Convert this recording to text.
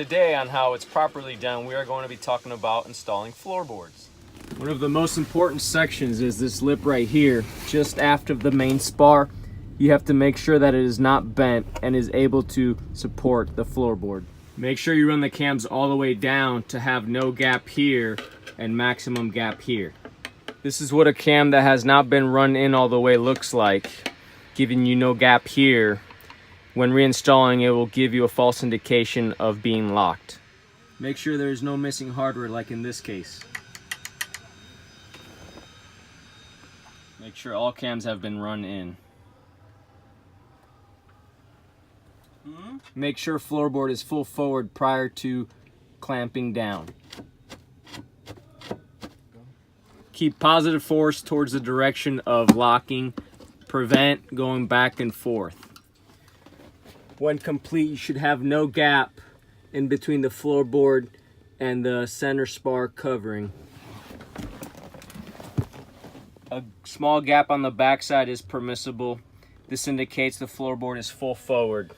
today on how it's properly done, we are going to be talking about installing floorboards. One of the most important sections is this lip right here, just aft of the main spar. You have to make sure that it is not bent and is able to support the floorboard. Make sure you run the cams all the way down to have no gap here and maximum gap here. This is what a cam that has not been run in all the way looks like, giving you no gap here. When reinstalling, it will give you a false indication of being locked. Make sure there is no missing hardware like in this case. Make sure all cams have been run in. Make sure floorboard is full forward prior to clamping down. Keep positive force towards the direction of locking. Prevent going back and forth. When complete, you should have no gap in between the floorboard and the center spar covering. A small gap on the backside is permissible. This indicates the floorboard is full forward.